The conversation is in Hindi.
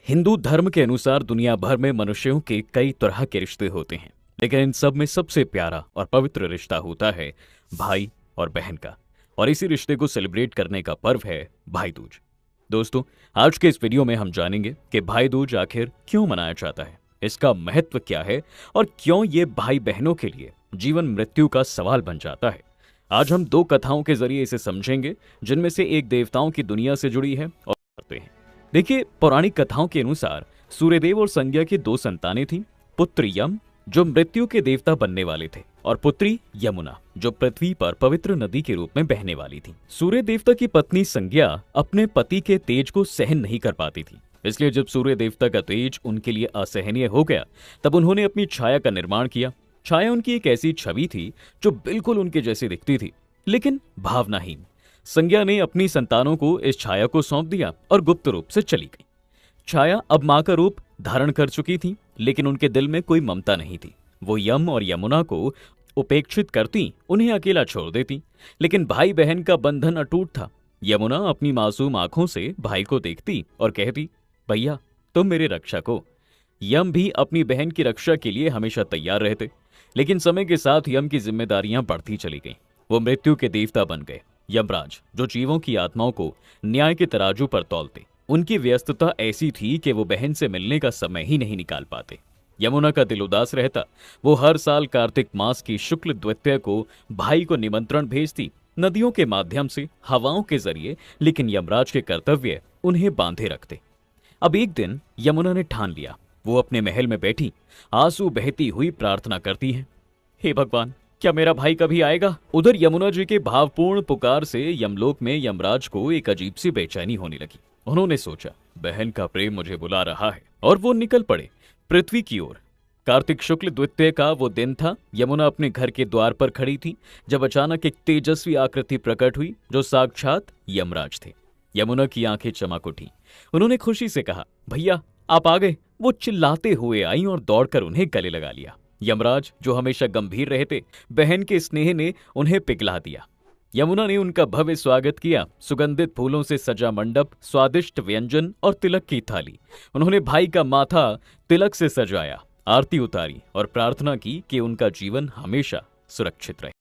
हिंदू धर्म के अनुसार दुनिया भर में मनुष्यों के कई तरह के रिश्ते होते हैं, लेकिन इन सब में सबसे प्यारा और पवित्र रिश्ता होता है भाई और बहन का। और इसी रिश्ते को सेलिब्रेट करने का पर्व है भाई दूज। दोस्तों, आज के इस वीडियो में हम जानेंगे कि भाई दूज आखिर क्यों मनाया जाता है, इसका महत्व क्या है और क्यों ये भाई बहनों के लिए जीवन मृत्यु का सवाल बन जाता है। आज हम दो कथाओं के जरिए इसे समझेंगे, जिनमें से एक देवताओं की दुनिया से जुड़ी है और करते हैं। देखिए, पौराणिक कथाओं के अनुसार सूर्यदेव और संज्ञा की दो संतानें थीं। पुत्र यम, जो मृत्यु के देवता बनने वाले थे, और पुत्री यमुना, जो पृथ्वी पर पवित्र नदी के रूप में बहने वाली थी। सूर्य देवता की पत्नी संज्ञा अपने पति के तेज को सहन नहीं कर पाती थी, इसलिए जब सूर्य देवता का तेज उनके लिए असहनीय हो गया, तब उन्होंने अपनी छाया का निर्माण किया। छाया उनकी एक ऐसी छवि थी जो बिल्कुल उनके जैसी दिखती थी, लेकिन भावनाहीन। संज्ञा ने अपनी संतानों को इस छाया को सौंप दिया और गुप्त रूप से चली गई। छाया अब मां का रूप धारण कर चुकी थी, लेकिन उनके दिल में कोई ममता नहीं थी। वो यम और यमुना को उपेक्षित करती, उन्हें अकेला छोड़ देती, लेकिन भाई बहन का बंधन अटूट था। यमुना अपनी मासूम आंखों से भाई को देखती और कहती, भैया तुम मेरे रक्षक हो। यम भी अपनी बहन की रक्षा के लिए हमेशा तैयार रहते, लेकिन समय के साथ यम की जिम्मेदारियां बढ़ती चली गईं। वो मृत्यु के देवता बन गए, यमराज, जो जीवों की आत्माओं को न्याय के तराजू पर तौलते। उनकी व्यस्तता ऐसी थी कि वो बहन से मिलने का समय ही नहीं निकाल पाते। यमुना का दिल उदास रहता। वो हर साल कार्तिक मास की शुक्ल द्वितीया को भाई को निमंत्रण भेजती, नदियों के माध्यम से, हवाओं के जरिए, लेकिन यमराज के कर्तव्य उन्हें बांधे रखते। अब एक दिन यमुना ने ठान लिया। वो अपने महल में बैठी आंसू बहती हुई प्रार्थना करती है, हे भगवान, क्या मेरा भाई कभी आएगा? उधर यमुना जी के भावपूर्ण पुकार से यमलोक में यमराज को एक अजीब सी बेचैनी होने लगी। उन्होंने सोचा, बहन का प्रेम मुझे बुला रहा है, और वो निकल पड़े पृथ्वी की ओर। कार्तिक शुक्ल द्वितीया का वो दिन था। यमुना अपने घर के द्वार पर खड़ी थी जब अचानक एक तेजस्वी आकृति प्रकट हुई, जो साक्षात यमराज थे। यमुना की आंखें चमक उठी। उन्होंने खुशी से कहा, भैया आप आ गए। वो चिल्लाते हुए आई और दौड़कर उन्हें गले लगा लिया। यमराज, जो हमेशा गंभीर रहते, बहन के स्नेह ने उन्हें पिघला दिया। यमुना ने उनका भव्य स्वागत किया। सुगंधित फूलों से सजा मंडप, स्वादिष्ट व्यंजन और तिलक की थाली। उन्होंने भाई का माथा तिलक से सजाया, आरती उतारी और प्रार्थना की कि उनका जीवन हमेशा सुरक्षित रहे।